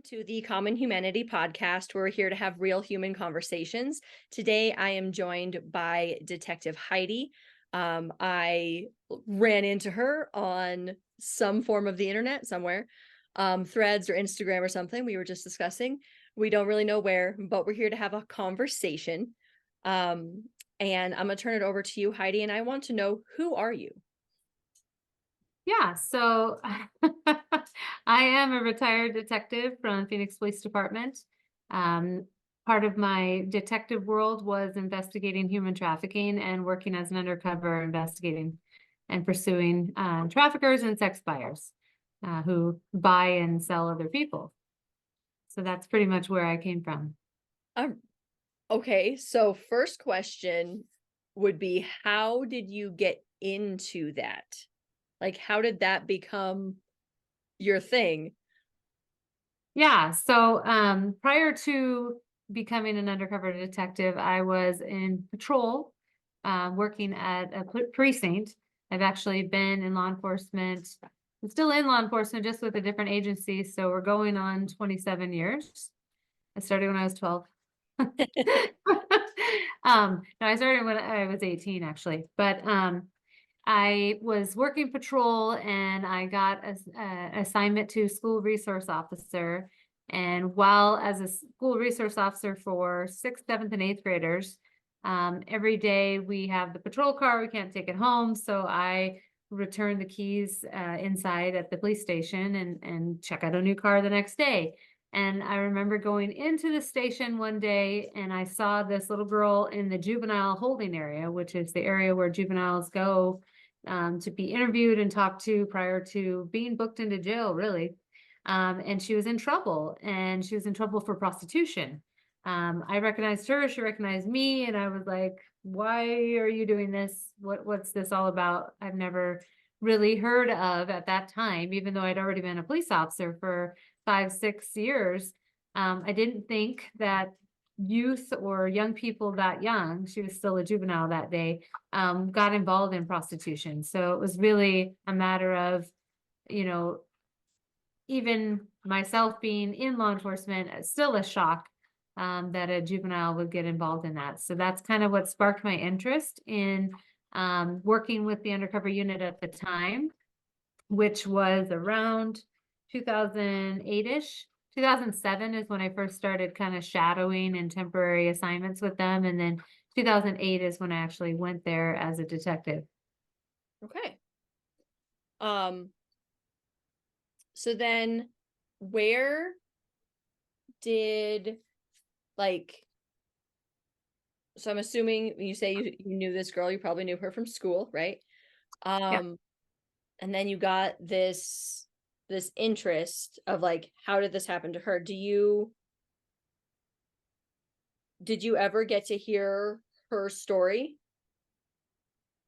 To the Common Humanity podcast. We're here to have real human conversations. Today, I am joined by Detective Heidi. I ran into her on some form of the internet somewhere, Threads or Instagram or something. We were just discussing. We don't really know where, but we're here to have a conversation. Um, and I'm going to turn it over to you, Heidi. And I want to know, who are you? Yeah, so I am a retired detective from Phoenix Police Department. Um, Part of my detective world was investigating human trafficking and working as an undercover investigating and pursuing traffickers and sex buyers who buy and sell other people. So that's pretty much where I came from. Um, okay, so first question would be, how did you get into that? Like, how did that become your thing? Yeah, so prior to becoming an undercover detective, I was in patrol, working at a precinct. I've actually been in law enforcement. I'm still in law enforcement, just with a different agency. So we're going on 27 years. I started when I was 12. No, I started when I was 18, actually. But I was working patrol and I got a assignment to school resource officer. And while as a school resource officer for sixth, seventh, and eighth graders, every day we have the patrol car, we can't take it home. So I return the keys inside at the police station and check out a new car the next day. And I remember going into the station one day and I saw this little girl in the juvenile holding area, which is the area where juveniles go to be interviewed and talked to prior to being booked into jail, really. And she was in trouble, and she was in trouble for prostitution. I recognized her, she recognized me, and I was like, why are you doing this? What's this all about? I've never really heard of at that time, even though I'd already been a police officer for 5, 6 years. I didn't think that youth or young people that young, she was still a juvenile that day, got involved in prostitution. So it was really a matter of, you know, even myself being in law enforcement, it's still a shock that a juvenile would get involved in that. So that's kind of what sparked my interest in working with the undercover unit at the time, which was around 2008-ish. 2007 is when I first started kind of shadowing and temporary assignments with them. And then 2008 is when I actually went there as a detective. Okay. Um, so then where did like so I'm assuming when you say you knew this girl, you probably knew her from school, right? Yeah. Um, and then you got this interest of like, how did this happen to her? Did you ever get to hear her story?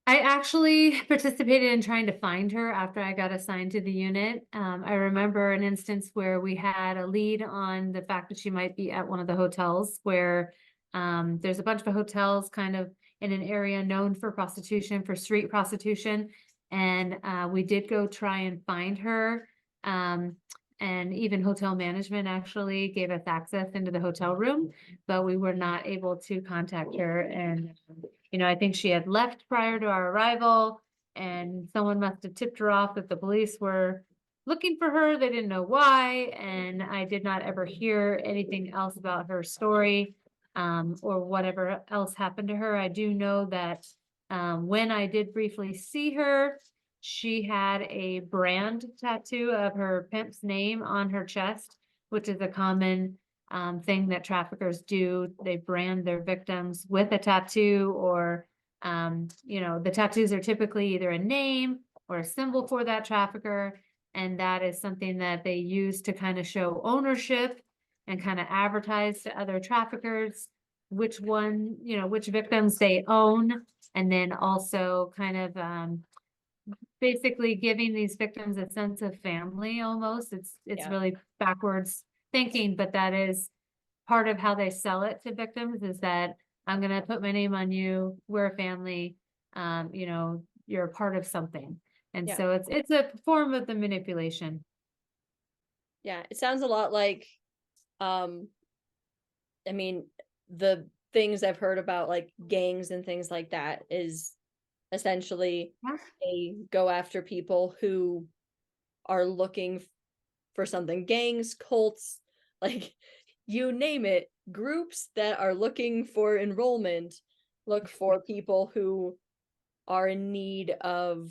I actually participated in trying to find her after I got assigned to the unit. I remember an instance where we had a lead on the fact that she might be at one of the hotels where there's a bunch of hotels kind of in an area known for prostitution, for street prostitution. And we did go try and find her. Um, and even hotel management actually gave us access into the hotel room, but we were not able to contact her. And I think she had left prior to our arrival, and someone must have tipped her off that the police were looking for her. They didn't know why, and I did not ever hear anything else about her story, or whatever else happened to her. I do know that when I did briefly see her, she had a brand tattoo of her pimp's name on her chest, which is a common thing that traffickers do. They brand their victims with a tattoo, or the tattoos are typically either a name or a symbol for that trafficker. And that is something that they use to kind of show ownership and kind of advertise to other traffickers which victims they own. And then also kind of basically giving these victims a sense of family almost. It's Yeah. really backwards thinking, but that is part of how they sell it to victims, is that I'm going to put my name on you. We're a family. You're a part of something. And Yeah. so it's a form of the manipulation. Yeah. It sounds a lot like Um, I mean, the things I've heard about like gangs and things like that is essentially Yeah. they go after people who are looking for something. Gangs, cults, like you name it, groups that are looking for enrollment look for people who are in need of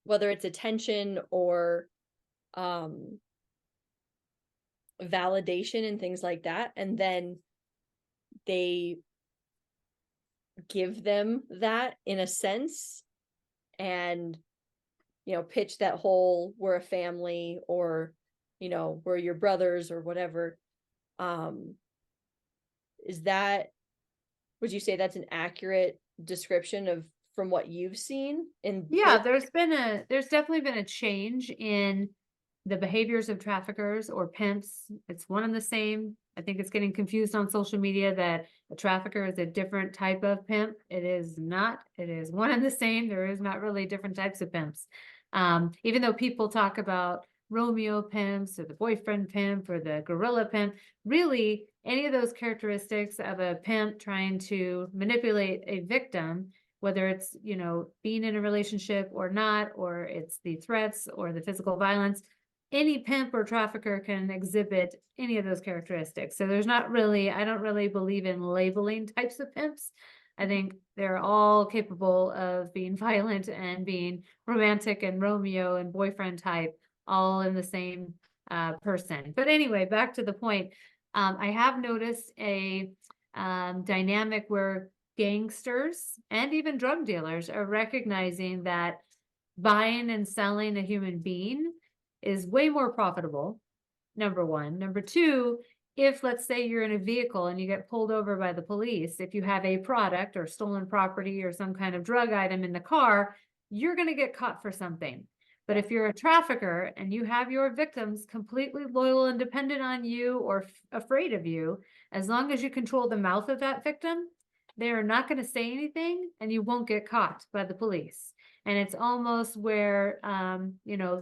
whether it's attention or um validation and things like that, and then they give them that in a sense and pitch that whole we're a family or we're your brothers or whatever. um is that would you say that's an accurate description of from what you've seen in Yeah, both? there's definitely been a change in the behaviors of traffickers or pimps. It's one and the same. I think it's getting confused on social media that a trafficker is a different type of pimp. It is not. It is one and the same. There is not really different types of pimps. Even though people talk about Romeo pimps or the boyfriend pimp or the gorilla pimp, really any of those characteristics of a pimp trying to manipulate a victim, whether it's, being in a relationship or not, or it's the threats or the physical violence, any pimp or trafficker can exhibit any of those characteristics. So there's not really, I don't really believe in labeling types of pimps. I think they're all capable of being violent and being romantic and Romeo and boyfriend type, all in the same person. But anyway, back to the point. I have noticed a dynamic where gangsters and even drug dealers are recognizing that buying and selling a human being is way more profitable. Number one. Number two, if let's say you're in a vehicle and you get pulled over by the police, if you have a product or stolen property or some kind of drug item in the car, you're going to get caught for something. But Yeah. if you're a trafficker and you have your victims completely loyal and dependent on you or afraid of you, as long as you control the mouth of that victim, they are not going to say anything and you won't get caught by the police. And it's almost where,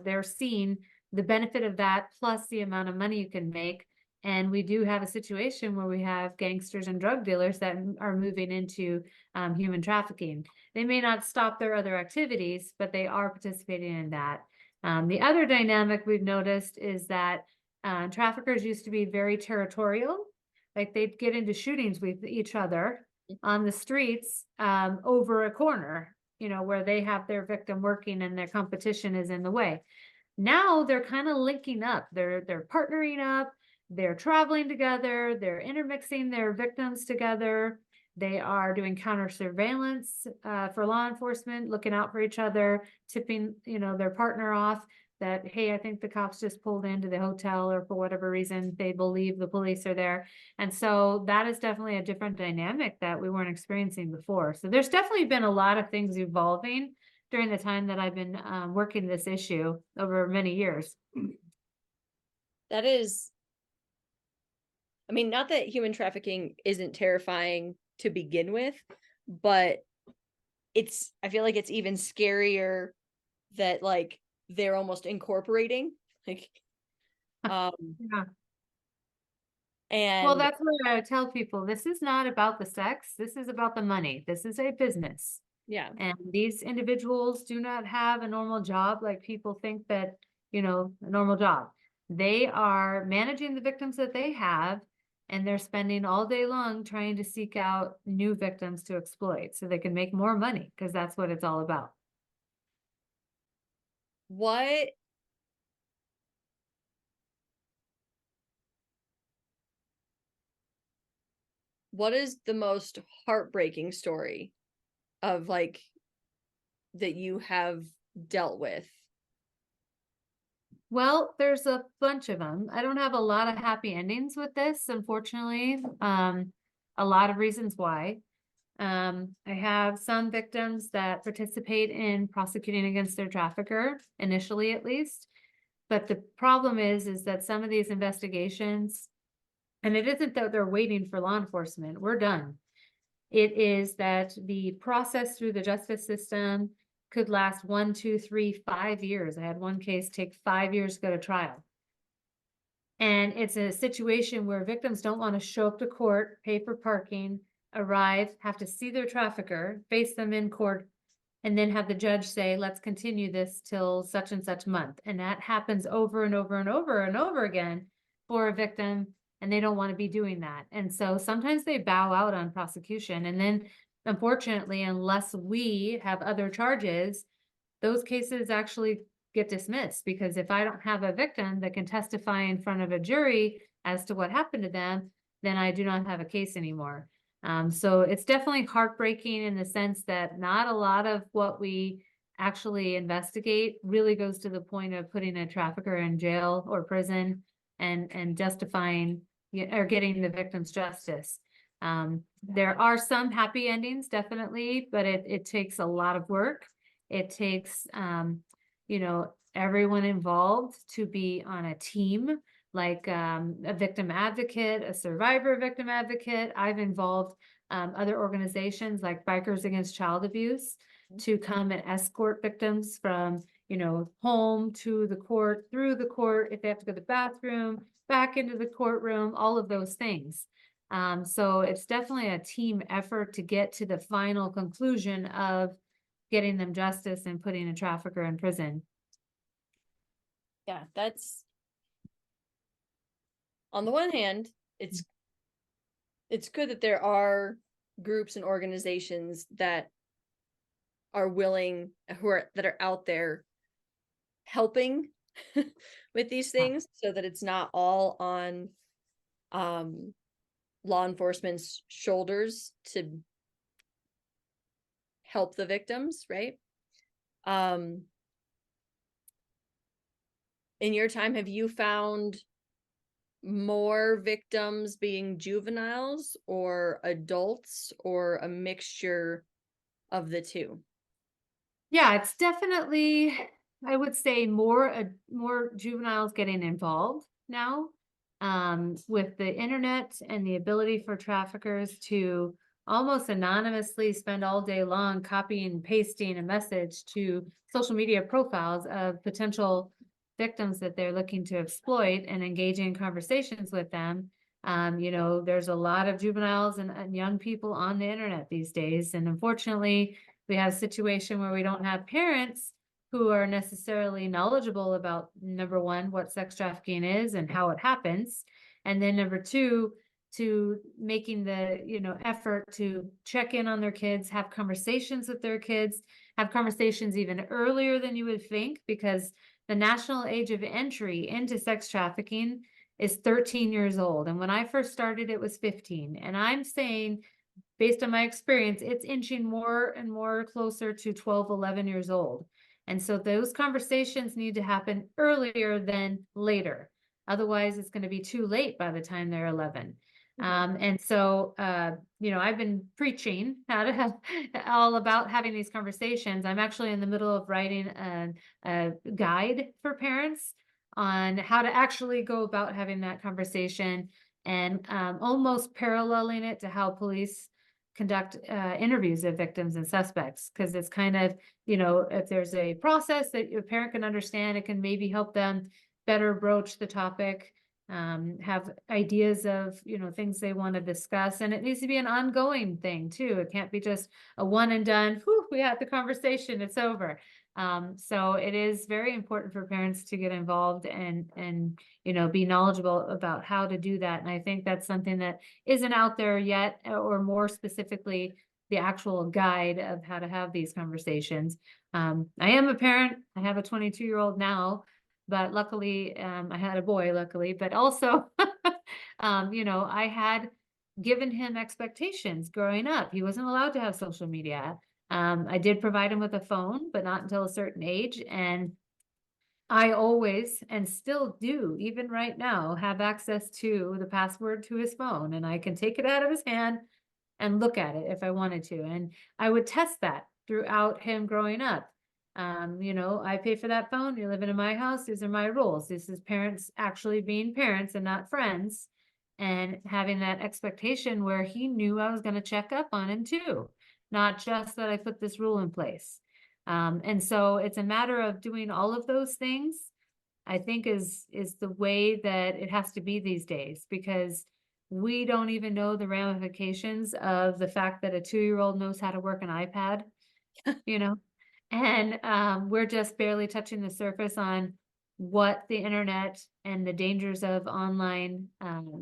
they're seeing the benefit of that plus the amount of money you can make. And we do have a situation where we have gangsters and drug dealers that are moving into human trafficking. They may not stop their other activities, but they are participating in that. The other dynamic we've noticed is that traffickers used to be very territorial. Like they'd get into shootings with each other on the streets over a corner, where they have their victim working and their competition is in the way. Now they're kind of linking up. They're partnering up. They're traveling together. They're intermixing their victims together. They are doing counter surveillance for law enforcement, looking out for each other, tipping their partner off that, hey, I think the cops just pulled into the hotel, or for whatever reason they believe the police are there. And so that is definitely a different dynamic that we weren't experiencing before. So there's definitely been a lot of things evolving during the time that I've been working this issue over many years. That is, I mean, not that human trafficking isn't terrifying to begin with, but I feel like it's even scarier that like they're almost incorporating like um Yeah. Well, and that's what I tell people. This is not about the sex. This is about the money. This is a business. yeah. And these individuals do not have a normal job like people think that, a normal job. They are managing the victims that they have, and they're spending all day long trying to seek out new victims to exploit so they can make more money, because that's what it's all about. what what is the most heartbreaking story of like that you have dealt with? Well, there's a bunch of them. I don't have a lot of happy endings with this, unfortunately. A lot of reasons why. I have some victims that participate in prosecuting against their trafficker, initially at least. But the problem is that some of these investigations, and it isn't that they're waiting for law enforcement, we're done. It is that the process through the justice system could last 1, 2, 3, 5 years. I had one case take 5 years to go to trial. And it's a situation where victims don't want to show up to court, pay for parking, arrive, have to see their trafficker, face them in court, and then have the judge say, let's continue this till such and such month. And that happens over and over and over and over again for a victim, and they don't want to be doing that. And so sometimes they bow out on prosecution. And then, unfortunately, unless we have other charges, those cases actually get dismissed, because if I don't have a victim that can testify in front of a jury as to what happened to them, then I do not have a case anymore. So it's definitely heartbreaking in the sense that not a lot of what we actually investigate really goes to the point of putting a trafficker in jail or prison and justifying or getting the victim's justice. There are some happy endings, definitely, but it takes a lot of work. It takes, everyone involved to be on a team, like a victim advocate, a survivor victim advocate. I've involved other organizations like Bikers Against Child Abuse to come and escort victims from, home to the court, through the court, if they have to go to the bathroom, back into the courtroom, all of those things. So it's definitely a team effort to get to the final conclusion of getting them justice and putting a trafficker in prison. Yeah, that's, on the one hand, it's good that there are groups and organizations that are willing, that are out there helping with these things, so that it's not all on law enforcement's shoulders to help the victims, right? In your time, have you found more victims being juveniles or adults, or a mixture of the two? Yeah, it's definitely, I would say, more juveniles getting involved now, with the internet and the ability for traffickers to almost anonymously spend all day long copying and pasting a message to social media profiles of potential victims that they're looking to exploit and engaging in conversations with them. There's a lot of juveniles and young people on the internet these days, and unfortunately, we have a situation where we don't have parents who are necessarily knowledgeable about, number one, what sex trafficking is and how it happens, and then number two, to making the effort to check in on their kids, have conversations with their kids, have conversations even earlier than you would think, because the national age of entry into sex trafficking is 13 years old, and when I first started it was 15, and I'm saying, based on my experience, it's inching more and more closer to 12, 11 years old. And so those conversations need to happen earlier than later. Otherwise, it's going to be too late by the time they're 11. And so, I've been preaching how to have all about having these conversations. I'm actually in the middle of writing a guide for parents on how to actually go about having that conversation, and almost paralleling it to how police conduct interviews of victims and suspects, because it's kind of, if there's a process that your parent can understand, it can maybe help them better broach the topic, have ideas of, things they want to discuss. And it needs to be an ongoing thing too. It can't be just a one and done, whew, we had the conversation, it's over. So it is very important for parents to get involved and be knowledgeable about how to do that. And I think that's something that isn't out there yet, or more specifically, the actual guide of how to have these conversations. I am a parent. I have a 22-year-old now, but luckily, I had a boy, luckily, but also, I had given him expectations growing up. He wasn't allowed to have social media. I did provide him with a phone, but not until a certain age. And I always, and still do, even right now, have access to the password to his phone, and I can take it out of his hand and look at it if I wanted to. And I would test that throughout him growing up. I pay for that phone. You're living in my house. These are my rules. This is parents actually being parents and not friends, and having that expectation where he knew I was going to check up on him too, not just that I put this rule in place. And so it's a matter of doing all of those things. I think is the way that it has to be these days, because we don't even know the ramifications of the fact that a 2-year-old knows how to work an iPad, you know? And we're just barely touching the surface on what the internet and the dangers of online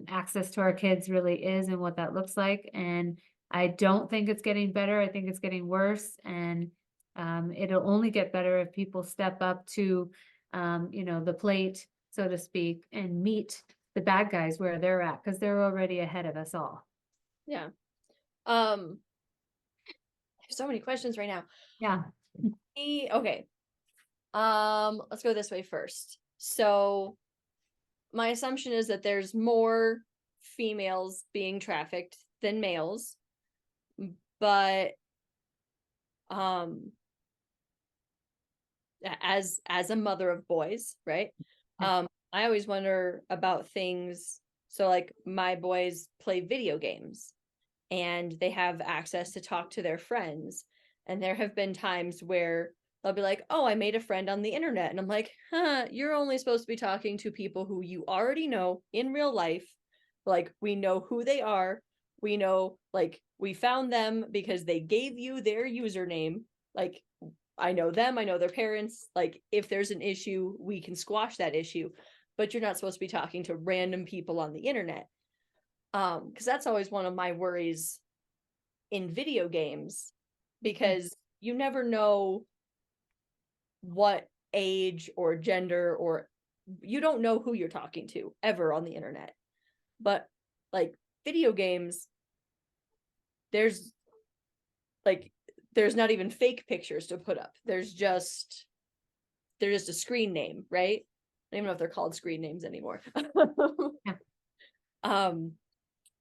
access to our kids really is and what that looks like. And I don't think it's getting better. I think it's getting worse. And it'll only get better if people step up to, the plate, so to speak, and meet the bad guys where they're at, because they're already ahead of us all. Yeah. I have so many questions right now. Yeah. Okay. Let's go this way first. So my assumption is that there's more females being trafficked than males, but um as a mother of boys, right? Yeah. I always wonder about things. So like my boys play video games and they have access to talk to their friends. And there have been times where they'll be like, "Oh, I made a friend on the internet." And I'm like, you're only supposed to be talking to people who you already know in real life. Like, we know who they are. We know, like, we found them because they gave you their username. Like, I know them, I know their parents. Like, if there's an issue, we can squash that issue. But you're not supposed to be talking to random people on the internet. Because that's always one of my worries in video games, because you never know what age or gender, or you don't know who you're talking to ever on the internet. But like video games, there's like there's not even fake pictures to put up. They're just a screen name, right? I don't even know if they're called screen names anymore. Yeah. um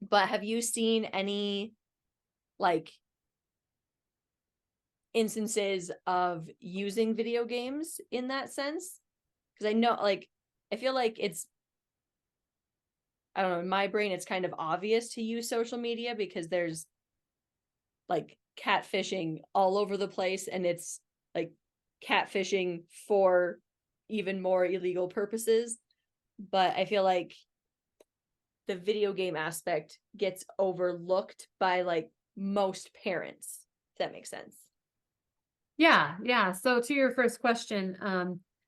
but have you seen any like instances of using video games in that sense? Because I know, like, I feel like I don't know, in my brain, it's kind of obvious to use social media because there's like catfishing all over the place, and it's like catfishing for even more illegal purposes. But I feel like the video game aspect gets overlooked by like most parents, if that makes sense. Yeah, yeah. So to your first question,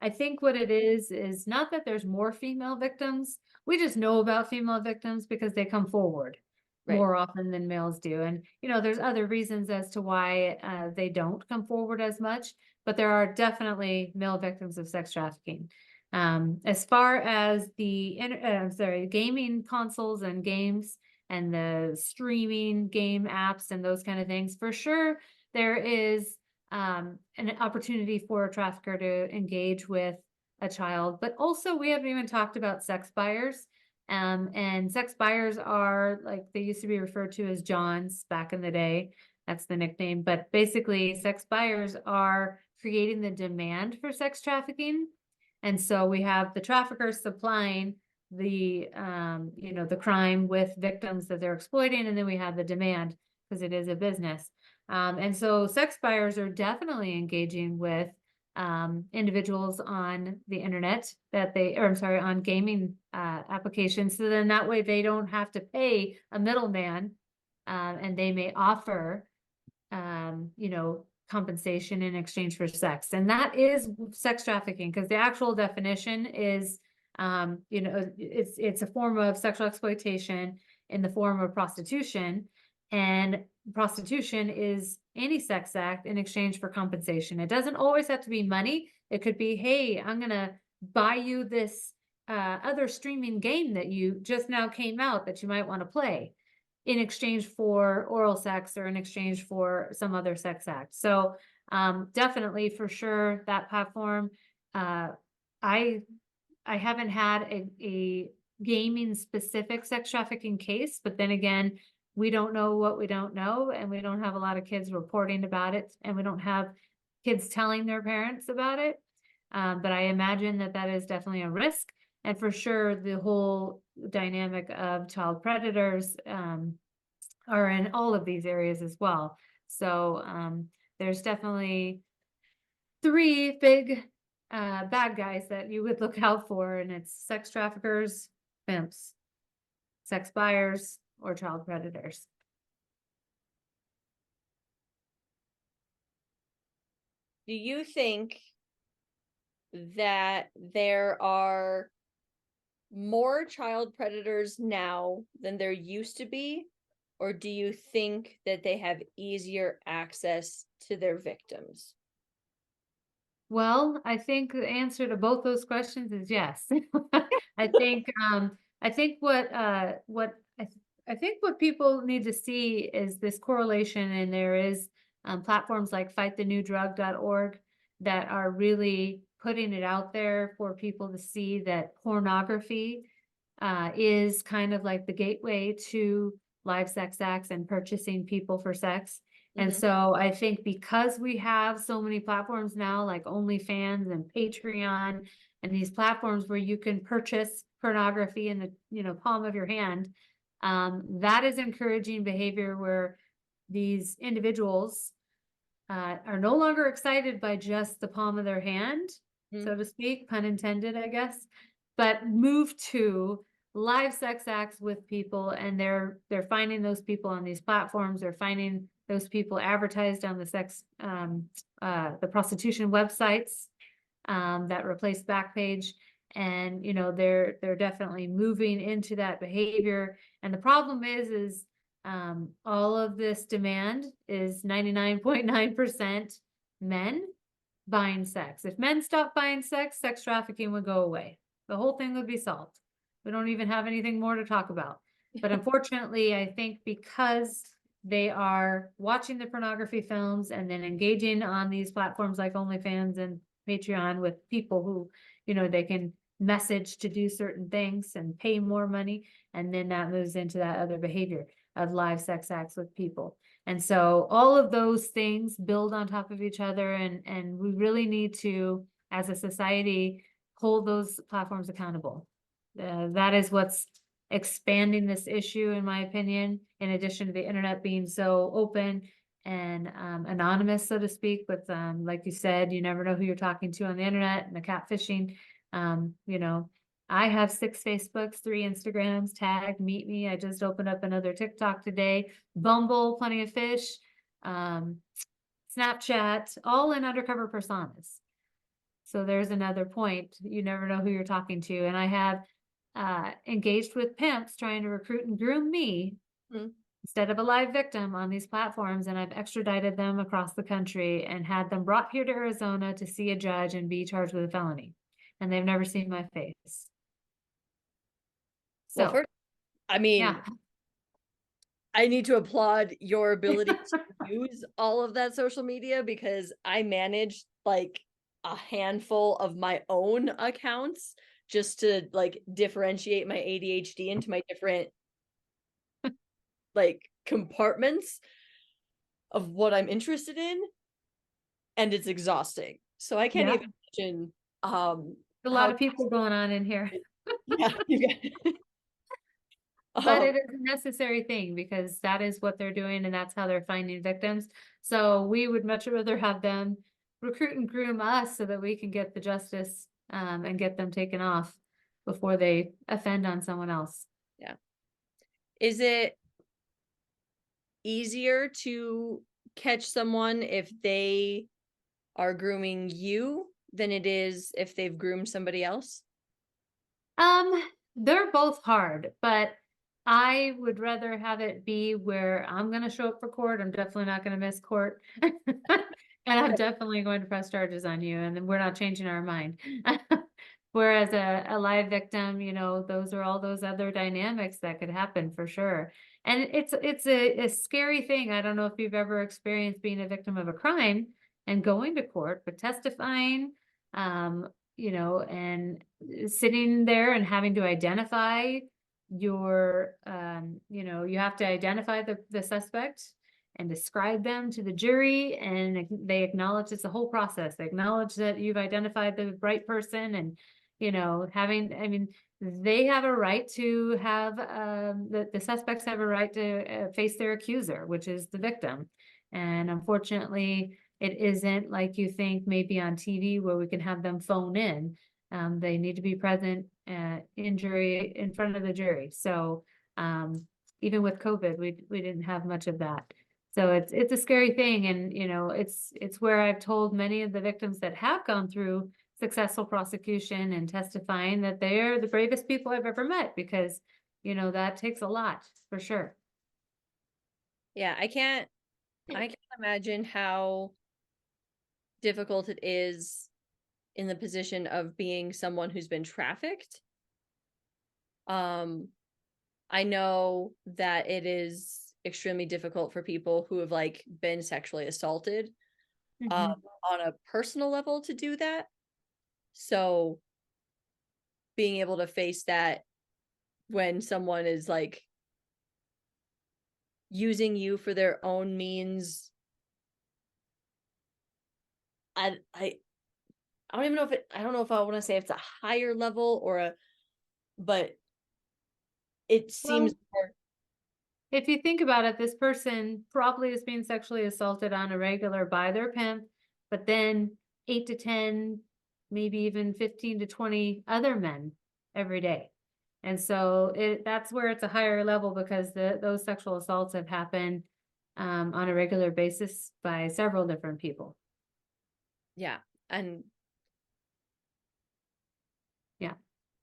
I think what it is not that there's more female victims. We just know about female victims because they come forward Right. more often than males do. And, there's other reasons as to why they don't come forward as much, but there are definitely male victims of sex trafficking. As far as gaming consoles and games and the streaming game apps and those kind of things, for sure, there is an opportunity for a trafficker to engage with a child. But also, we haven't even talked about sex buyers. And sex buyers are, like, they used to be referred to as Johns back in the day. That's the nickname. But basically, sex buyers are creating the demand for sex trafficking. And so we have the traffickers supplying the crime with victims that they're exploiting, and then we have the demand because it is a business. And so sex buyers are definitely engaging with individuals on the internet on gaming applications. So then that way they don't have to pay a middleman, and they may offer, compensation in exchange for sex. And that is sex trafficking, because the actual definition is, it's a form of sexual exploitation in the form of prostitution. And prostitution is any sex act in exchange for compensation. It doesn't always have to be money. It could be, hey, I'm going to buy you this other streaming game that you just now came out that you might want to play in exchange for oral sex or in exchange for some other sex act. So definitely, for sure, that platform. I I haven't had a gaming specific sex trafficking case, but then again, we don't know what we don't know, and we don't have a lot of kids reporting about it, and we don't have kids telling their parents about it. But I imagine that that is definitely a risk. And for sure, the whole dynamic of child predators are in all of these areas as well. So there's definitely three big bad guys that you would look out for, and it's sex traffickers, pimps, sex buyers, or child predators. Do you think that there are more child predators now than there used to be? Or do you think that they have easier access to their victims? Well, I think the answer to both those questions is yes. I think I think I think what people need to see is this correlation, and there is platforms like fightthenewdrug.org that are really putting it out there for people to see that pornography is kind of like the gateway to live sex acts and purchasing people for sex. And Mhm. so I think because we have so many platforms now, like OnlyFans and Patreon, and these platforms where you can purchase pornography in the palm of your hand, that is encouraging behavior where these individuals are no longer excited by just the palm of their hand, Mhm. so to speak, pun intended, I guess, but move to live sex acts with people, and they're finding those people on these platforms. They're finding those people advertised on the prostitution websites that replace Backpage, and they're definitely moving into that behavior. And the problem is all of this demand is 99.9% men buying sex. If men stopped buying sex, sex trafficking would go away. The whole thing would be solved. We don't even have anything more to talk about. But unfortunately, I think because they are watching the pornography films and then engaging on these platforms like OnlyFans and Patreon with people who, they can message to do certain things and pay more money. And then that moves into that other behavior of live sex acts with people. And so all of those things build on top of each other. And we really need to, as a society, hold those platforms accountable. That is what's expanding this issue, in my opinion, in addition to the internet being so open and anonymous, so to speak. With like you said, you never know who you're talking to on the internet, and the catfishing. You know, I have 6 Facebooks, 3 Instagrams, tag, meet me. I just opened up another TikTok today, Bumble, Plenty of Fish, um, Snapchat, all in undercover personas. So there's another point. You never know who you're talking to. And I have engaged with pimps trying to recruit and groom me Mhm. instead of a live victim on these platforms. And I've extradited them across the country and had them brought here to Arizona to see a judge and be charged with a felony. And they've never seen my face. Well, So, first, I mean, yeah, I need to applaud your ability to use all of that social media because I manage like a handful of my own accounts just to like differentiate my ADHD into my different like compartments of what I'm interested in, and it's exhausting. So I can't yeah, even imagine a lot how of people going on in here. yeah, you got But um it is a necessary thing because that is what they're doing and that's how they're finding victims. So we would much rather have them recruit and groom us so that we can get the justice and get them taken off before they offend on someone else. yeah. Is it easier to catch someone if they are grooming you than it is if they've groomed somebody else? Um, they're both hard, but I would rather have it be where I'm going to show up for court. I'm definitely not going to miss court. And I'm definitely going to press charges on you, and then we're not changing our mind. Whereas a live victim, those are all those other dynamics that could happen for sure. And it's a scary thing. I don't know if you've ever experienced being a victim of a crime and going to court, but testifying, and sitting there and having to identify you have to identify the suspect and describe them to the jury, and they acknowledge it's a whole process. They acknowledge that you've identified the right person, and I mean, they have a right to have the suspects have a right to face their accuser, which is the victim. And unfortunately, It isn't like you think maybe on TV where we can have them phone in. They need to be present in jury in front of the jury. So even with COVID, we didn't have much of that. So it's a scary thing, and it's where I've told many of the victims that have gone through successful prosecution and testifying that they're the bravest people I've ever met, because that takes a lot for sure. Yeah, I can't imagine how difficult it is in the position of being someone who's been trafficked. Um, I know that it is extremely difficult for people who have like been sexually assaulted um Mhm. on a personal level to do that. So being able to face that when someone is like using you for their own means, I I don't even know if I don't know if I want to say it's a higher level or a, but it seems Well, more. if you think about it, this person probably is being sexually assaulted on a regular by their pimp, but then 8 to 10, maybe even 15 to 20 other men every day. And so that's where it's a higher level, because those sexual assaults have happened on a regular basis by several different people. Yeah. And Yeah.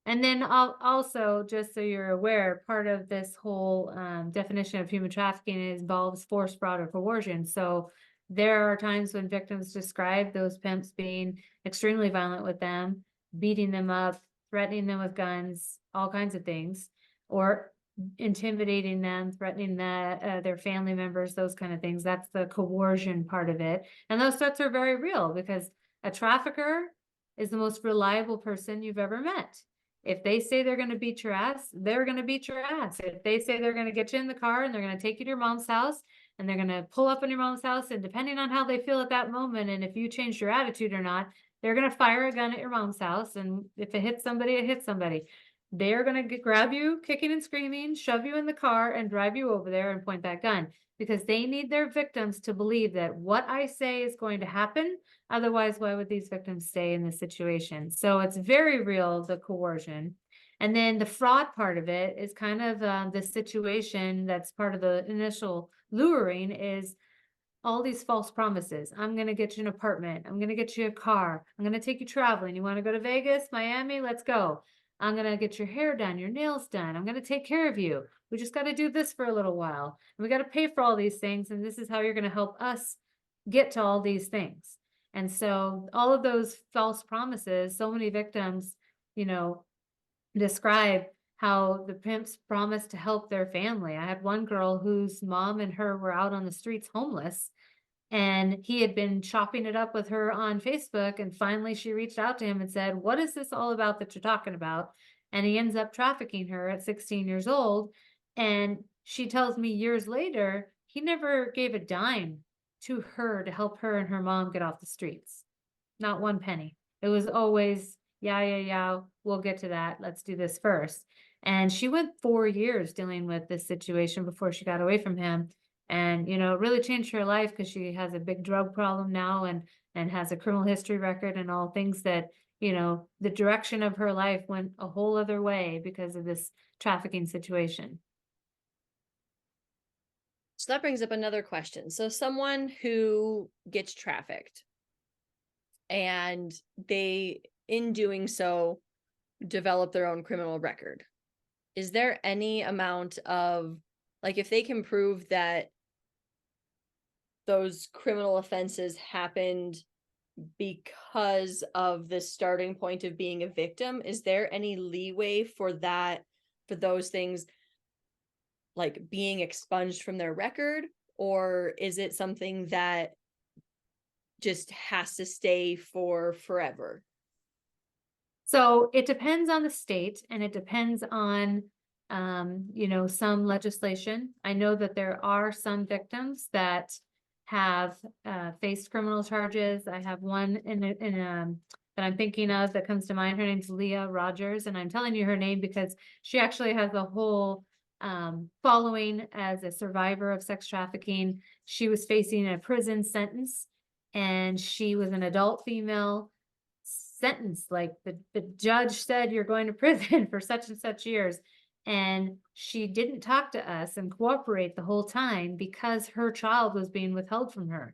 And then also, just so you're aware, part of this whole definition of human trafficking involves force, fraud, or coercion. So there are times when victims describe those pimps being extremely violent with them, beating them up, threatening them with guns, all kinds of things, or intimidating them, threatening their family members, those kind of things. That's the coercion part of it. And those threats are very real, because a trafficker is the most reliable person you've ever met. If they say they're going to beat your ass, they're going to beat your ass. If they say they're going to get you in the car and they're going to take you to your mom's house and they're going to pull up in your mom's house, and depending on how they feel at that moment and if you changed your attitude or not, they're going to fire a gun at your mom's house. And if it hits somebody, it hits somebody. They're going to grab you kicking and screaming, shove you in the car, and drive you over there and point that gun, because they need their victims to believe that what I say is going to happen. Otherwise, why would these victims stay in this situation? So it's very real, the coercion. And then the fraud part of it is kind of the situation that's part of the initial luring, is all these false promises. I'm going to get you an apartment. I'm going to get you a car. I'm going to take you traveling. You want to go to Vegas, Miami? Let's go. I'm going to get your hair done, your nails done. I'm going to take care of you. We just got to do this for a little while. And we got to pay for all these things. And this is how you're going to help us get to all these things. And so all of those false promises, so many victims, you know, describe how the pimps promised to help their family. I had one girl whose mom and her were out on the streets homeless, and he had been chopping it up with her on Facebook. And finally, she reached out to him and said, "What is this all about that you're talking about?" And he ends up trafficking her at 16 years old. And she tells me years later, he never gave a dime to her to help her and her mom get off the streets. Not one penny. It was always, yeah, yeah, yeah, we'll get to that. Let's do this first. And she went 4 years dealing with this situation before she got away from him. And, it really changed her life, because she has a big drug problem now, and has a criminal history record and all things that, the direction of her life went a whole other way because of this trafficking situation. So that brings up another question. So someone who gets trafficked and they, in doing so, develop their own criminal record. Is there any amount of, like, if they can prove that those criminal offenses happened because of the starting point of being a victim, is there any leeway for that, for those things like being expunged from their record? Or is it something that just has to stay for forever? So it depends on the state, and it depends on, some legislation. I know that there are some victims that have faced criminal charges. I have one that I'm thinking of that comes to mind. Her name's Leah Rogers, and I'm telling you her name because she actually has a whole following as a survivor of sex trafficking. She was facing a prison sentence, and she was an adult female sentenced. Like the judge said, you're going to prison for such and such years. And she didn't talk to us and cooperate the whole time because her child was being withheld from her.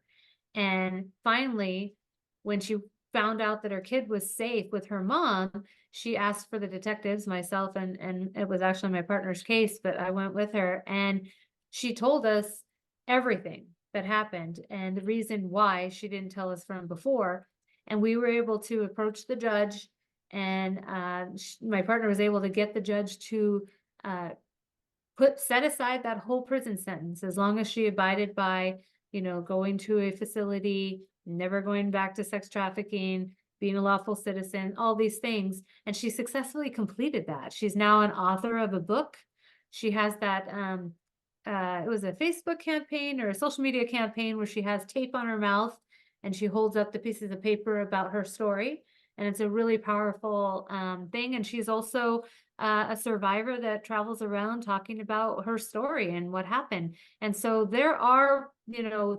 And finally, when she found out that her kid was safe with her mom, she asked for the detectives, myself, and it was actually my partner's case, but I went with her, and she told us everything that happened and the reason why she didn't tell us from before. And we were able to approach the judge, and my partner was able to get the judge to uh, set aside that whole prison sentence as long as she abided by, going to a facility, never going back to sex trafficking, being a lawful citizen, all these things. And she successfully completed that. She's now an author of a book. She has that it was a Facebook campaign or a social media campaign where she has tape on her mouth and she holds up the pieces of paper about her story. And it's a really powerful thing. And she's also a survivor that travels around talking about her story and what happened. And so there are,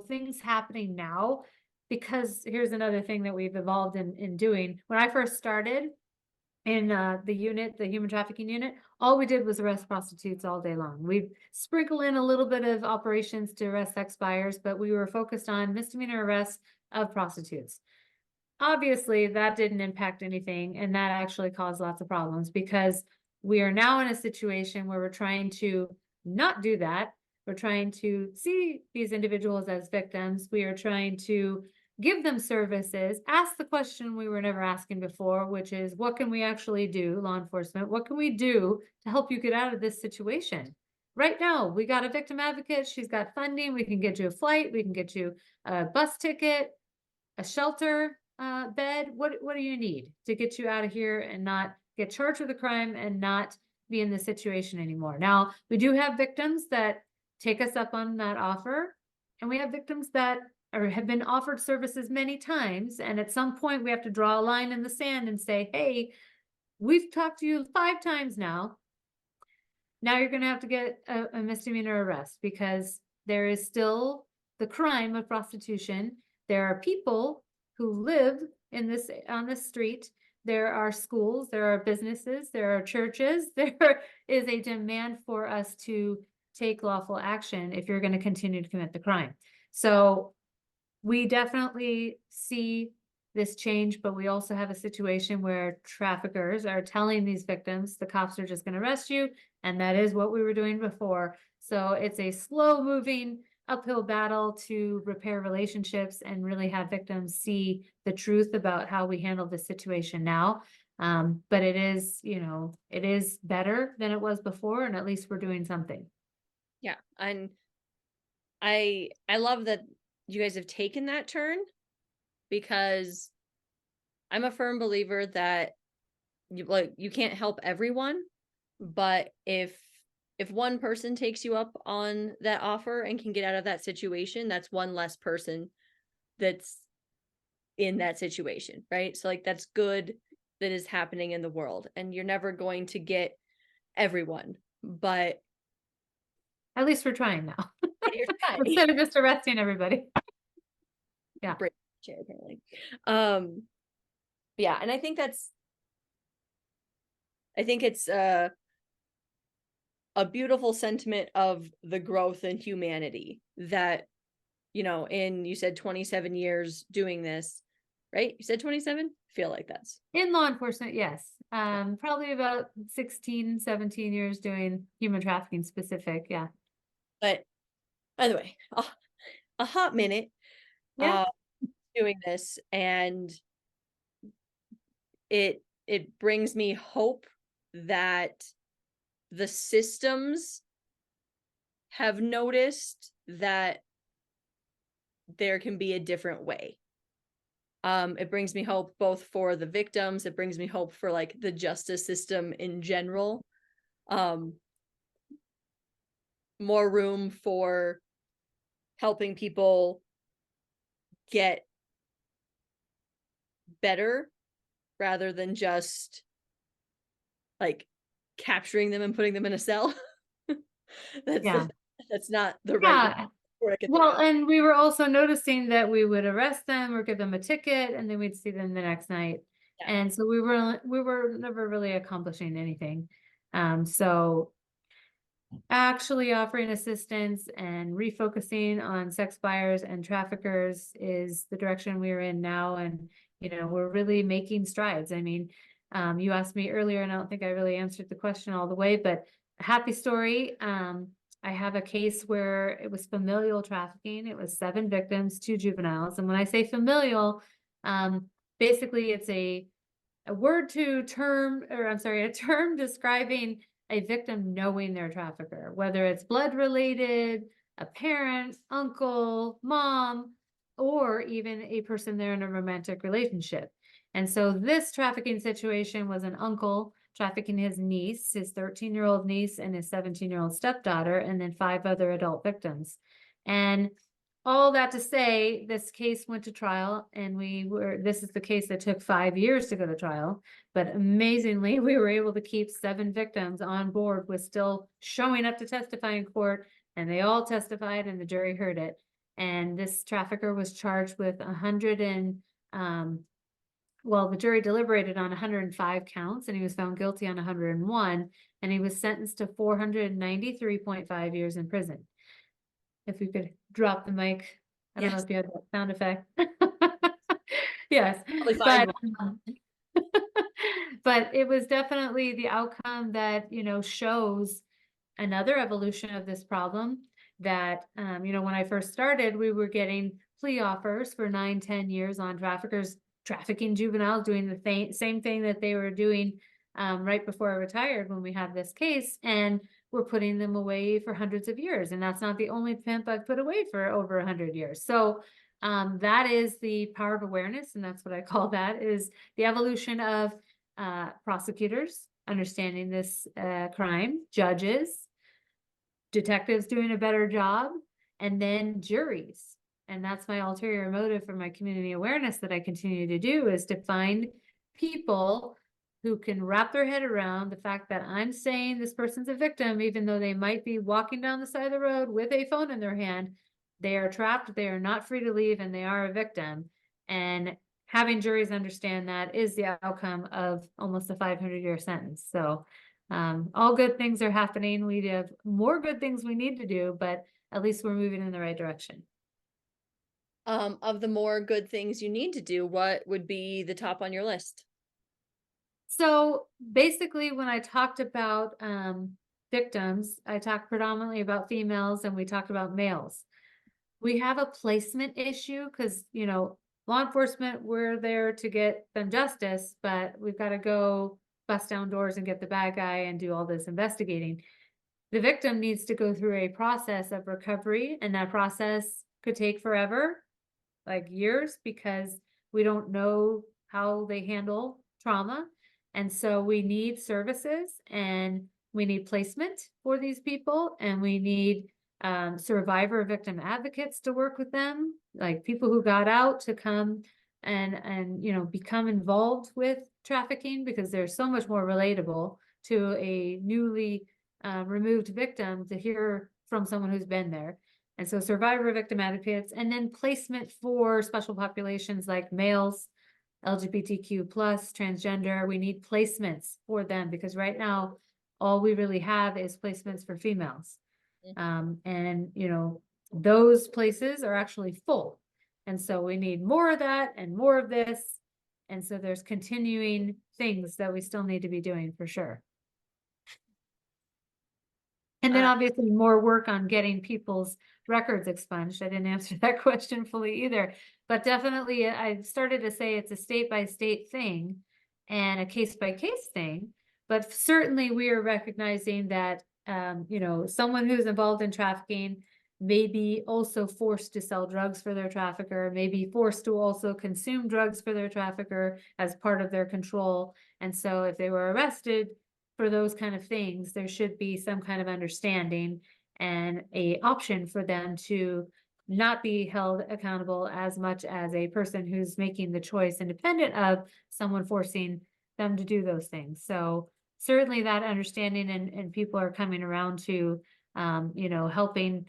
things happening now, because here's another thing that we've evolved in doing. When I first started in the unit, the human trafficking unit, all we did was arrest prostitutes all day long. We sprinkle in a little bit of operations to arrest sex buyers, but we were focused on misdemeanor arrests of prostitutes. Obviously, that didn't impact anything, and that actually caused lots of problems because we are now in a situation where we're trying to not do that. We're trying to see these individuals as victims. We are trying to give them services, ask the question we were never asking before, which is, what can we actually do, law enforcement? What can we do to help you get out of this situation? Right now, we got a victim advocate. She's got funding. We can get you a flight. We can get you a bus ticket, a shelter bed. What do you need to get you out of here and not get charged with a crime and not be in this situation anymore? Now, we do have victims that take us up on that offer, and we have victims that have been offered services many times, and at some point we have to draw a line in the sand and say, hey, we've talked to you 5 times now. Now you're going to have to get a misdemeanor arrest because there is still the crime of prostitution. There are people who live on this street. There are schools, there are businesses, there are churches. There is a demand for us to take lawful action if you're going to continue to commit the crime. So we definitely see this change, but we also have a situation where traffickers are telling these victims the cops are just going to arrest you, and that is what we were doing before. So it's a slow moving uphill battle to repair relationships and really have victims see the truth about how we handle this situation now. But it is, it is better than it was before, and at least we're doing something. Yeah, and I love that you guys have taken that turn, because I'm a firm believer that you can't help everyone, but if one person takes you up on that offer and can get out of that situation, that's one less person that's in that situation, right? So like that's good that is happening in the world, and you're never going to get everyone, but At least we're trying now. you're trying. Instead of just arresting everybody. Yeah. Break chair apparently. Yeah, and I think it's a beautiful sentiment of the growth in humanity that, you said 27 years doing this, right? You said 27? Feel like that's In law enforcement, yes. Probably about 16, 17 years doing human trafficking specific. Yeah. but by the way, a hot minute Yeah. doing this, and it brings me hope that the systems have noticed that there can be a different way. It brings me hope both for the victims. It brings me hope for like the justice system in general. More room for helping people get better rather than just like capturing them and putting them in a cell. that's Yeah. that's not the right way. Yeah. before I get the Well, job. and we were also noticing that we would arrest them or give them a ticket, and then we'd see them the next night. Yeah. And so we were never really accomplishing anything. So actually offering assistance and refocusing on sex buyers and traffickers is the direction we're in now. And, we're really making strides. I mean, you asked me earlier, and I don't think I really answered the question all the way, but a happy story. I have a case where it was familial trafficking. It was 7 victims, 2 juveniles. And when I say familial, basically it's a word to term, or I'm sorry, a term describing a victim knowing their trafficker, whether it's blood related, a parent, uncle, mom, or even a person they're in a romantic relationship. And so this trafficking situation was an uncle trafficking his niece, his 13-year-old niece, and his 17-year-old stepdaughter, and then 5 other adult victims. And all that to say, this case went to trial, and this is the case that took 5 years to go to trial. But amazingly, we were able to keep 7 victims on board with still showing up to testify in court, and they all testified and the jury heard it. And this trafficker was charged with the jury deliberated on 105 counts, and he was found guilty on 101, and he was sentenced to 493.5 years in prison. If we could drop the mic. I don't know Yes. if you had that sound effect. Yes, Probably find but one. but it was definitely the outcome that, shows another evolution of this problem that, when I first started, we were getting plea offers for 9, 10 years on traffickers trafficking juveniles, doing the same thing that they were doing right before I retired when we had this case, and we're putting them away for hundreds of years. And that's not the only pimp I've put away for over 100 years. So that is the power of awareness, and that's what I call that, is the evolution of prosecutors understanding this crime, judges, detectives doing a better job, and then juries. And that's my ulterior motive for my community awareness that I continue to do, is to find people who can wrap their head around the fact that I'm saying this person's a victim, even though they might be walking down the side of the road with a phone in their hand. They are trapped, they are not free to leave, and they are a victim. And having juries understand that is the outcome of almost a 500-year sentence. So all good things are happening. We have more good things we need to do, but at least we're moving in the right direction. Of the more good things you need to do, what would be the top on your list? So basically, when I talked about victims, I talked predominantly about females, and we talked about males. We have a placement issue because, law enforcement, we're there to get them justice, but we've got to go bust down doors and get the bad guy and do all this investigating. The victim needs to go through a process of recovery, and that process could take forever, like years, because we don't know how they handle trauma. And so we need services, and we need placement for these people, and we need survivor victim advocates to work with them, like people who got out to come and become involved with trafficking, because they're so much more relatable to a newly removed victim to hear from someone who's been there. And so survivor victim advocates, and then placement for special populations like males, LGBTQ plus, transgender. We need placements for them, because right now all we really have is placements for females. And those places are actually full. And so we need more of that and more of this. And so there's continuing things that we still need to be doing for sure. And then Uh, obviously more work on getting people's records expunged. I didn't answer that question fully either, but definitely I started to say it's a state by state thing and a case by case thing. But certainly we are recognizing that, someone who's involved in trafficking may be also forced to sell drugs for their trafficker, may be forced to also consume drugs for their trafficker as part of their control. And so if they were arrested for those kind of things, there should be some kind of understanding and a option for them to not be held accountable as much as a person who's making the choice independent of someone forcing them to do those things. So certainly that understanding, and people are coming around to helping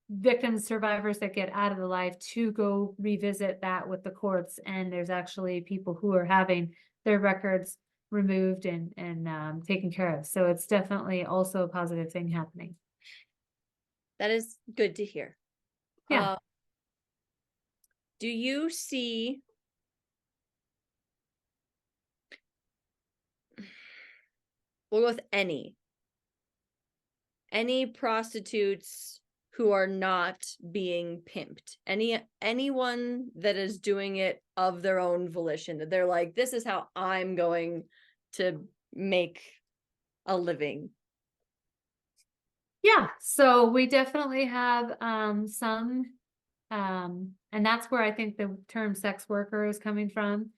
victims, survivors that get out of the life to go revisit that with the courts. And there's actually people who are having their records removed and taken care of. So it's definitely also a positive thing happening. That is good to hear. Yeah. Do you see, we'll go with any prostitutes who are not being pimped, anyone that is doing it of their own volition, that they're like, this is how I'm going to make a living. Yeah. So we definitely have some and that's where I think the term sex worker is coming from,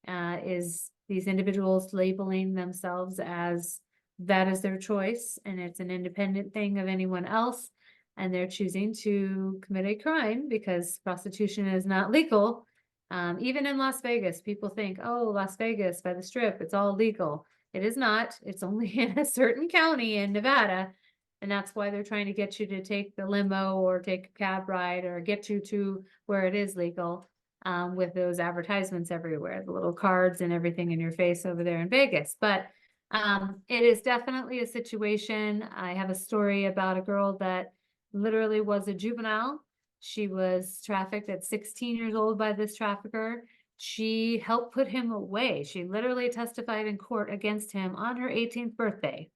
is these individuals labeling themselves as that is their choice and it's an independent thing of anyone else. And they're choosing to commit a crime because prostitution is not legal. Even in Las Vegas, people think, oh, Las Vegas by the strip, it's all legal. It is not. It's only in a certain county in Nevada. And that's why they're trying to get you to take the limo or take a cab ride or get you to where it is legal, with those advertisements everywhere, the little cards and everything in your face over there in Vegas. But it is definitely a situation. I have a story about a girl that literally was a juvenile. She was trafficked at 16 years old by this trafficker. She helped put him away. She literally testified in court against him on her 18th birthday.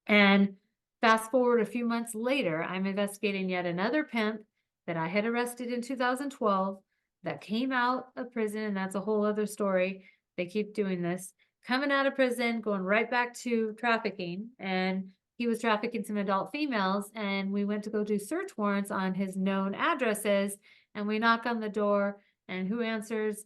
And fast forward a few months later, I'm investigating yet another pimp that I had arrested in 2012 that came out of prison. And that's a whole other story. They keep doing this, coming out of prison, going right back to trafficking. And he was trafficking some adult females. And we went to go do search warrants on his known addresses. And we knock on the door. And who answers?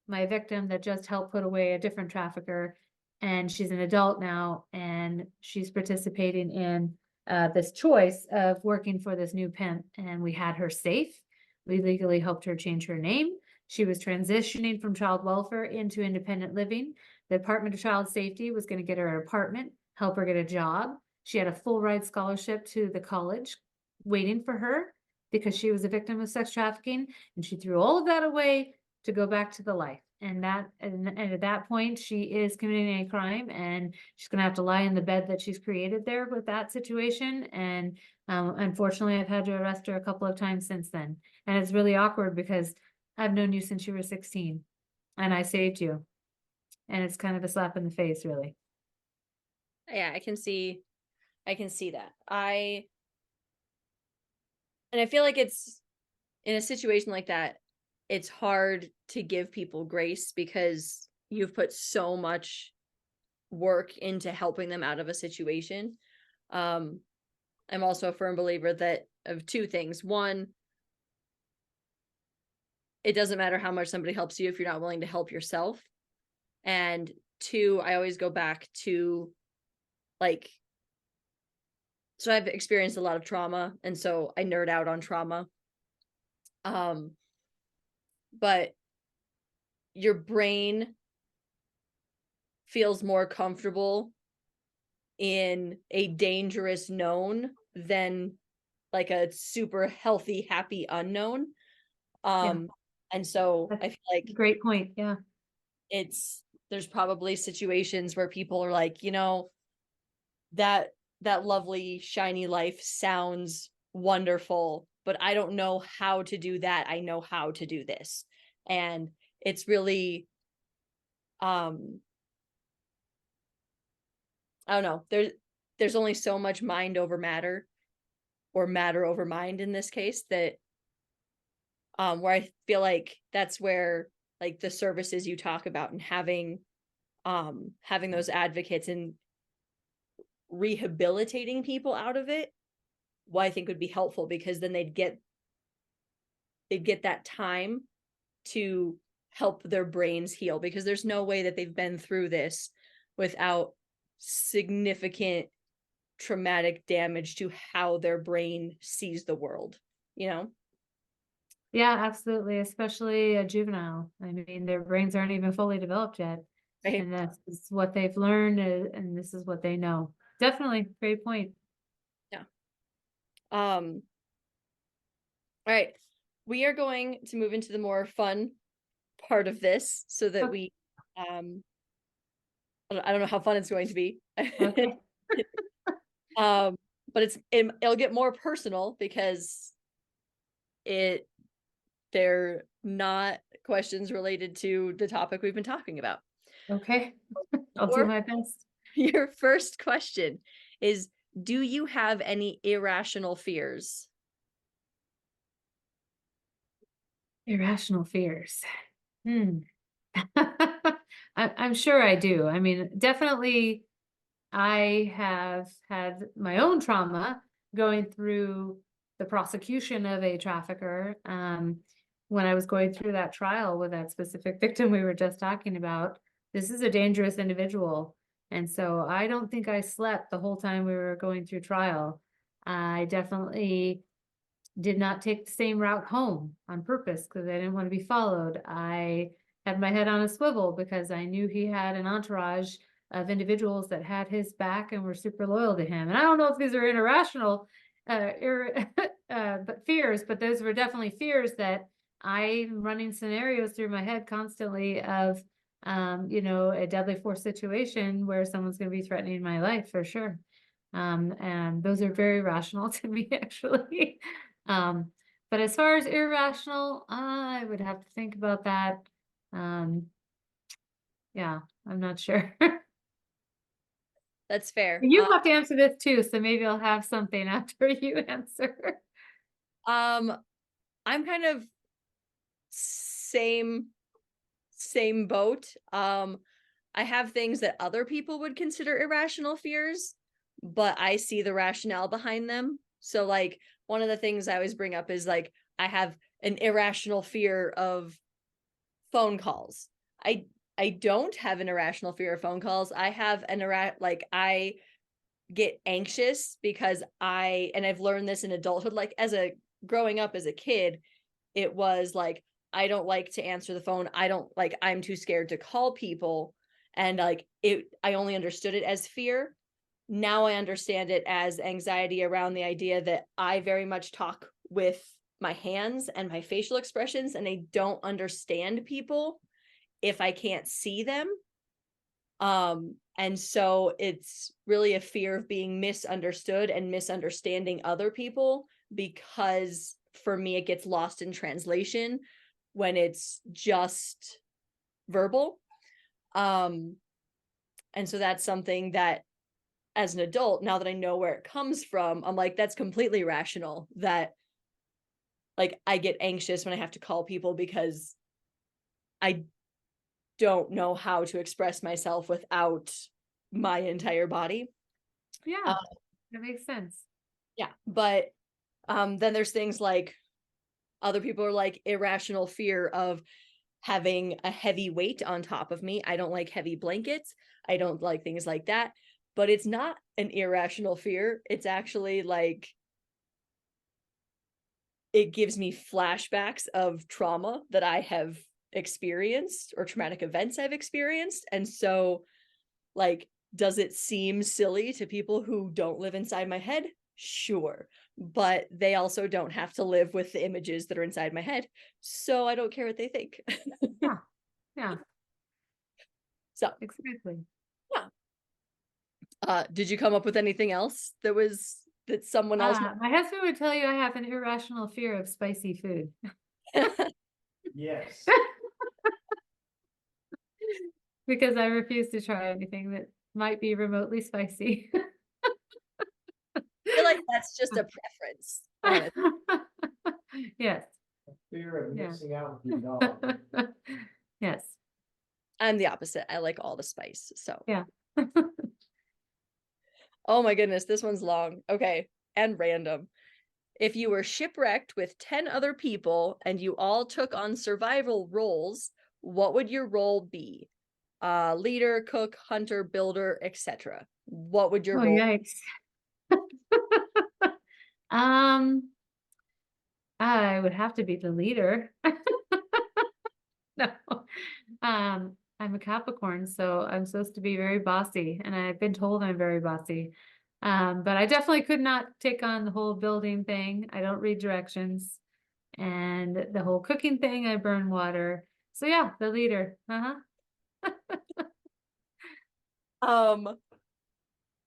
My victim that just helped put away a different trafficker, and she's an adult now, and she's participating in this choice of working for this new pimp. And we had her safe. We legally helped her change her name. She was transitioning from child welfare into independent living. The Department of Child Safety was going to get her an apartment, help her get a job. She had a full ride scholarship to the college waiting for her because she was a victim of sex trafficking, and she threw all of that away to go back to the life. And at that point, she is committing a crime, and she's going to have to lie in the bed that she's created there with that situation. And unfortunately, I've had to arrest her a couple of times since then. And it's really awkward because I've known you since you were 16 and I saved you. And it's kind of a slap in the face, really. Yeah, I can see that. And I feel like it's in a situation like that, it's hard to give people grace because you've put so much work into helping them out of a situation. Um, I'm also a firm believer that of two things. One, it doesn't matter how much somebody helps you if you're not willing to help yourself. And two, I always go back to like, so I've experienced a lot of trauma, and so I nerd out on trauma. Um, but your brain feels more comfortable in a dangerous known than like a super healthy, happy unknown. Yeah, And so that's I feel like a great point. Yeah. it's there's probably situations where people are like, that that lovely shiny life sounds wonderful, but I don't know how to do that. I know how to do this. And it's really um I don't know. There's only so much mind over matter, or matter over mind in this case, that where I feel like that's where like the services you talk about and having those advocates and rehabilitating people out of it, what I think would be helpful, because then they'd get that time to help their brains heal, because there's no way that they've been through this without significant traumatic damage to how their brain sees the world, you know? Yeah, absolutely. Especially a juvenile. I mean, their brains aren't even fully developed yet. Right. And this is what they've learned, and this is what they know. Definitely, great point. Yeah. Um, All right. We are going to move into the more fun part of this so that Okay. we I don't know how fun it's going to be. Okay. um but it'll get more personal because it they're not questions related to the topic we've been talking about. Okay. I'll do Your my best. your first question is, do you have any irrational fears? Irrational fears. Hmm. I'm sure I do. I mean, definitely I have had my own trauma going through the prosecution of a trafficker. When I was going through that trial with that specific victim we were just talking about, this is a dangerous individual. And so I don't think I slept the whole time we were going through trial. I definitely did not take the same route home on purpose because I didn't want to be followed. I had my head on a swivel because I knew he had an entourage of individuals that had his back and were super loyal to him. And I don't know if these are irrational but fears, but those were definitely fears that I'm running scenarios through my head constantly of a deadly force situation where someone's going to be threatening my life for sure. And those are very rational to me, actually. Um, but as far as irrational, I would have to think about that. Um, yeah, I'm not sure. That's fair. You have to answer this too, so maybe I'll have something after you answer. Um, I'm kind of same same boat. I have things that other people would consider irrational fears, but I see the rationale behind them. So like one of the things I always bring up is like I have an irrational fear of phone calls. I don't have an irrational fear of phone calls. I have I get anxious because I've learned this in adulthood, like as a growing up as a kid, it was like I don't like to answer the phone. I don't like I'm too scared to call people, and like it I only understood it as fear. Now I understand it as anxiety around the idea that I very much talk with my hands and my facial expressions, and I don't understand people if I can't see them. And so it's really a fear of being misunderstood and misunderstanding other people, because for me it gets lost in translation when it's just verbal. Um and so that's something that as an adult, now that I know where it comes from, I'm like, that's completely rational, that like I get anxious when I have to call people because I don't know how to express myself without my entire body. Uh, Yeah, that makes sense. yeah, but then there's things like other people are like irrational fear of having a heavy weight on top of me. I don't like heavy blankets. I don't like things like that. But it's not an irrational fear. It's actually like it gives me flashbacks of trauma that I have experienced or traumatic events I've experienced. And so, like, does it seem silly to people who don't live inside my head? Sure. But they also don't have to live with the images that are inside my head. So I don't care what they think. Yeah, yeah, So, exactly. yeah. Did you come up with anything else that someone else My husband would tell you I have an irrational fear of spicy food. Yes. Because I refuse to try anything that might be remotely spicy. feel like that's just a preference, honestly. Yes. Fear of Yeah. missing out with your dog. Yes. I'm the opposite. I like all the spice. So, Yeah. oh my goodness, this one's long. Okay, and random. If you were shipwrecked with 10 other people and you all took on survival roles, what would your role be? Leader, cook, hunter, builder, etc. What would your Oh, role? yikes. Um, I would have to be the leader. No. I'm a Capricorn, so I'm supposed to be very bossy, and I've been told I'm very bossy. But I definitely could not take on the whole building thing. I don't read directions. And the whole cooking thing, I burn water. So yeah, the leader. Um,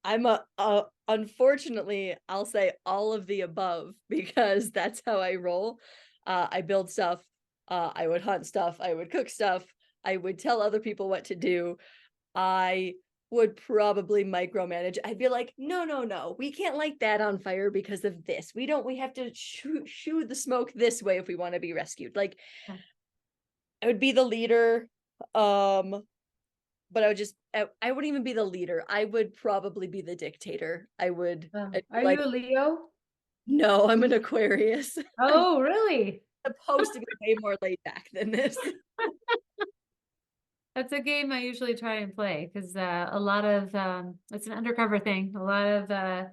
I'm unfortunately, I'll say all of the above because that's how I roll. I build stuff, I would hunt stuff, I would cook stuff, I would tell other people what to do. I would probably micromanage. I'd be like, no, no, no, we can't light that on fire because of this. We have to shoo the smoke this way if we want to be rescued. Like, Yeah. I would be the leader. But I wouldn't even be the leader. I would probably be the dictator. I'd be Are like, you a Leo? no, I'm an Aquarius. I'm Oh, really? supposed to be way more laid back than this. That's a game I usually try and play because a lot of it's an undercover thing. A lot of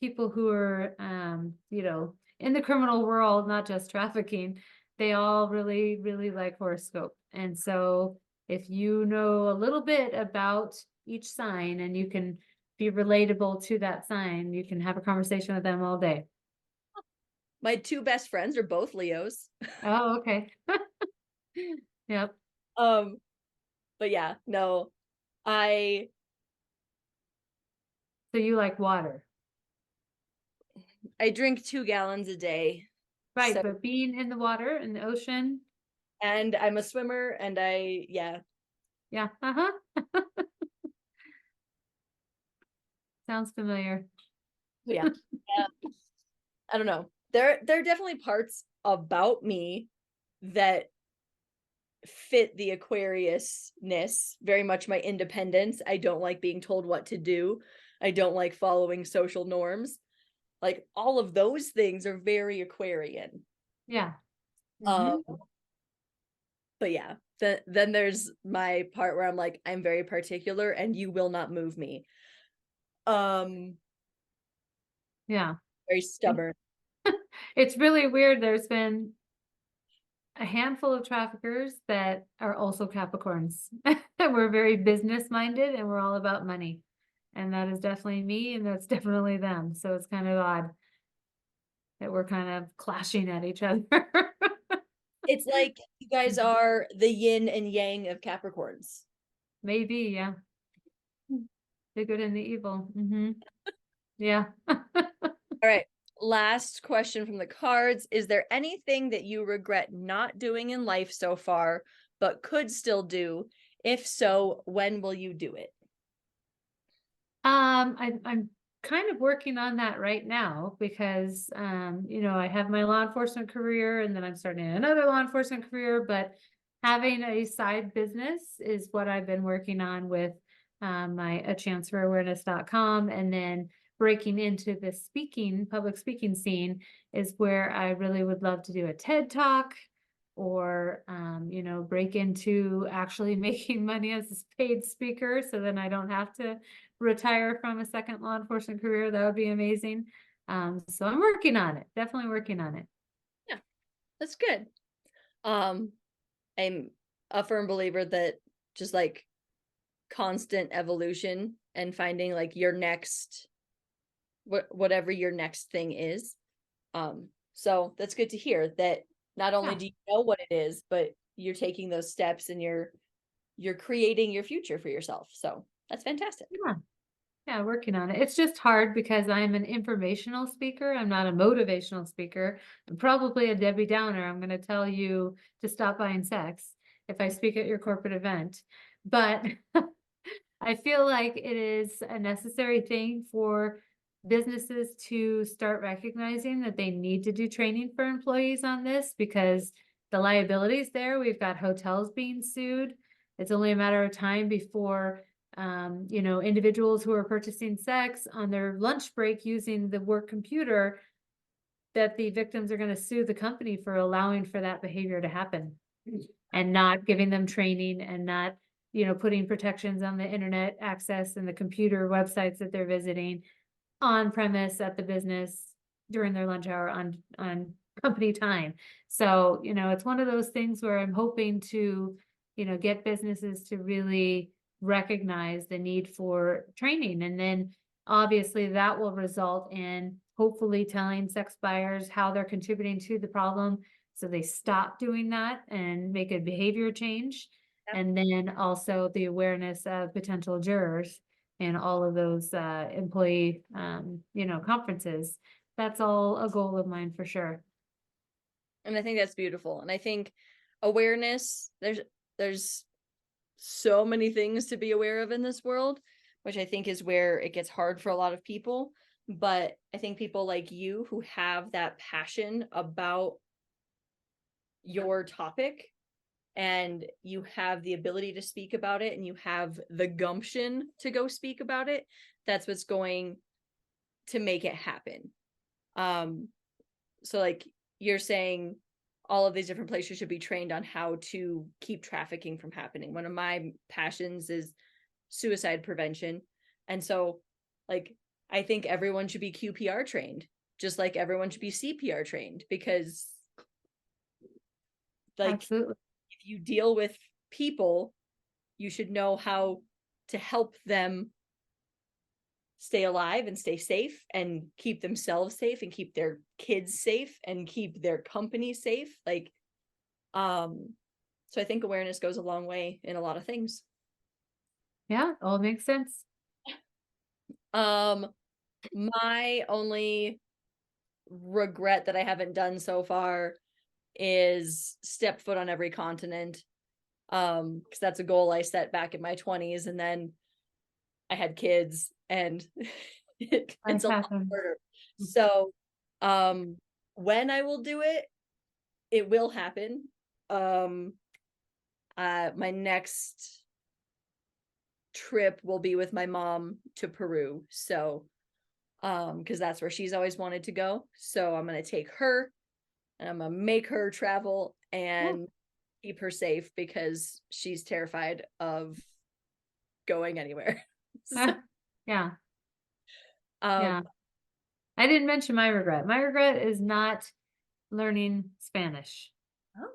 people who are in the criminal world, not just trafficking, they all really, really like horoscope. And so if you know a little bit about each sign and you can be relatable to that sign, you can have a conversation with them all day. My two best friends are both Leos. Oh, okay. Yep. Um, but yeah, no, I So you like water. I drink 2 gallons a day. Right, So, but being in the water, in the ocean, and I'm a swimmer, and yeah, yeah, sounds familiar. yeah. I don't know. There are definitely parts about me that fit the Aquariusness, very much my independence. I don't like being told what to do. I don't like following social norms. Like all of those things are very Aquarian. Yeah. Um, Mhm. but yeah, then there's my part where I'm like, I'm very particular and you will not move me. Um, Yeah. very stubborn. It's really weird. There's been a handful of traffickers that are also Capricorns. We're very business minded and we're all about money. And that is definitely me and that's definitely them. So it's kind of odd that we're kind of clashing at each other. It's like you guys are the yin and yang of Capricorns. Maybe, yeah. The good and the evil. Yeah. All right. Last question from the cards. Is there anything that you regret not doing in life so far, but could still do? If so, when will you do it? I'm kind of working on that right now because I have my law enforcement career and then I'm starting another law enforcement career, but having a side business is what I've been working on with my a chance for awareness.com, and then breaking into the public speaking scene is where I really would love to do a TED talk or break into actually making money as a paid speaker so then I don't have to retire from a second law enforcement career. That would be amazing. So I'm working on it, definitely working on it. Yeah, that's good. I'm a firm believer that just like constant evolution and finding like your next whatever your next thing is. So that's good to hear that not only Yeah. do you know what it is, but you're taking those steps and you're creating your future for yourself. So that's fantastic. Yeah. Yeah, working on it. It's just hard because I'm an informational speaker. I'm not a motivational speaker. I'm probably a Debbie Downer. I'm going to tell you to stop buying sex if I speak at your corporate event. But I feel like it is a necessary thing for businesses to start recognizing that they need to do training for employees on this because the liability is there. We've got hotels being sued. It's only a matter of time before individuals who are purchasing sex on their lunch break using the work computer, that the victims are going to sue the company for allowing for that behavior to happen and not giving them training and not, putting protections on the internet access and the computer websites that they're visiting on premise at the business during their lunch hour on company time. So, it's one of those things where I'm hoping to, get businesses to really recognize the need for training. And then obviously that will result in hopefully telling sex buyers how they're contributing to the problem so they stop doing that and make a behavior change. Yep. And then also the awareness of potential jurors and all of those employee conferences. That's all a goal of mine for sure. And I think that's beautiful. And I think awareness, there's so many things to be aware of in this world, which I think is where it gets hard for a lot of people. But I think people like you who have that passion about your topic, and you have the ability to speak about it, and you have the gumption to go speak about it, that's what's going to make it happen. So like you're saying, all of these different places should be trained on how to keep trafficking from happening. One of my passions is suicide prevention. And so like I think everyone should be QPR trained, just like everyone should be CPR trained, because like Absolutely. if you deal with people, you should know how to help them stay alive and stay safe and keep themselves safe and keep their kids safe and keep their company safe. Like, so I think awareness goes a long way in a lot of things. Yeah, all makes sense. My only regret that I haven't done so far is step foot on every continent. Because that's a goal I set back in my 20s, and then I had kids, and it's a lot harder. So, when I will do it, it will happen. My next trip will be with my mom to Peru. So, because that's where she's always wanted to go. So I'm gonna take her, and I'm gonna make her travel and keep her safe, because she's terrified of going anywhere. So, Yeah. um, Yeah. I didn't mention my regret. My regret is not learning Spanish,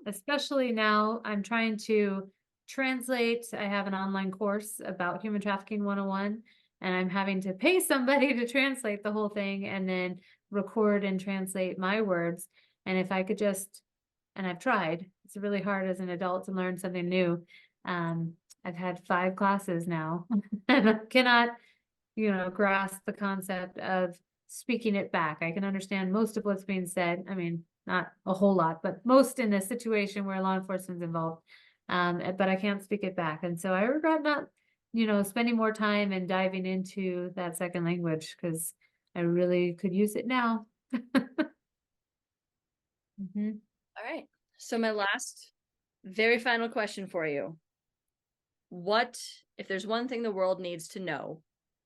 especially now I'm trying to translate. I have an online course about Human Trafficking 101, and I'm having to pay somebody to translate the whole thing and then record and translate my words. And if I could just, and I've tried, it's really hard as an adult to learn something new. I've had 5 classes now and I cannot, grasp the concept of speaking it back. I can understand most of what's being said. I mean, not a whole lot, but most in this situation where law enforcement's involved. But I can't speak it back. And so I regret not, spending more time and diving into that second language, because I really could use it now. All right. So my last, very final question for you. What, if there's one thing the world needs to know,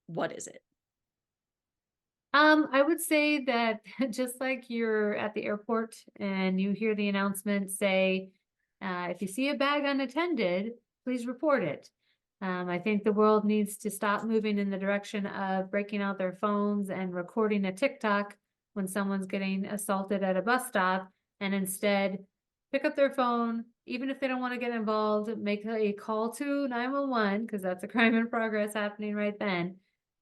what is it? I would say that just like you're at the airport and you hear the announcement say, if you see a bag unattended, please report it. I think the world needs to stop moving in the direction of breaking out their phones and recording a TikTok when someone's getting assaulted at a bus stop, and instead pick up their phone, even if they don't want to get involved, make a call to 911, because that's a crime in progress happening right then,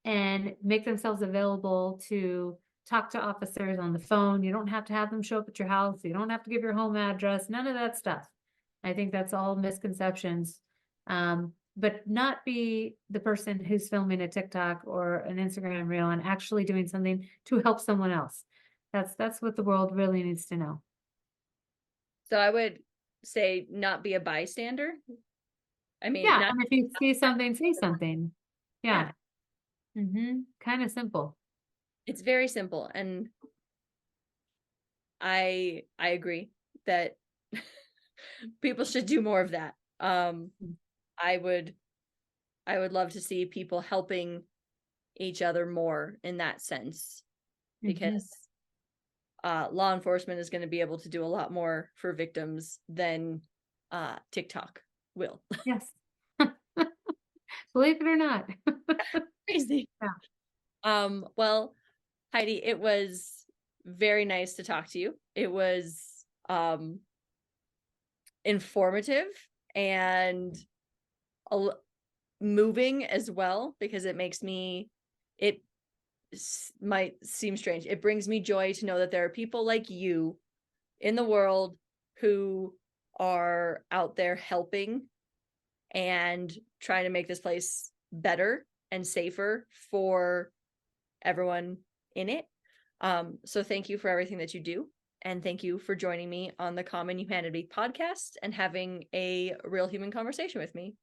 and make themselves available to talk to officers on the phone. You don't have to have them show up at your house. You don't have to give your home address, none of that stuff. I think that's all misconceptions. But not be the person who's filming a TikTok or an Instagram reel and actually doing something to help someone else. That's what the world really needs to know. So I would say not be a bystander. I mean, Yeah, not, and if you see something, say something. Yeah. yeah, Kind of simple. it's very simple. And I agree that people should do more of that. I would love to see people helping each other more in that sense, because law enforcement is going to be able to do a lot more for victims than TikTok will. Yes. Believe it or not. Crazy. Yeah. Well, Heidi, it was very nice to talk to you. It was informative and moving as well, because it makes me, it might seem strange, it brings me joy to know that there are people like you in the world who are out there helping and trying to make this place better and safer for everyone in it. So thank you for everything that you do. And thank you for joining me on the Common Humanity podcast and having a real human conversation with me.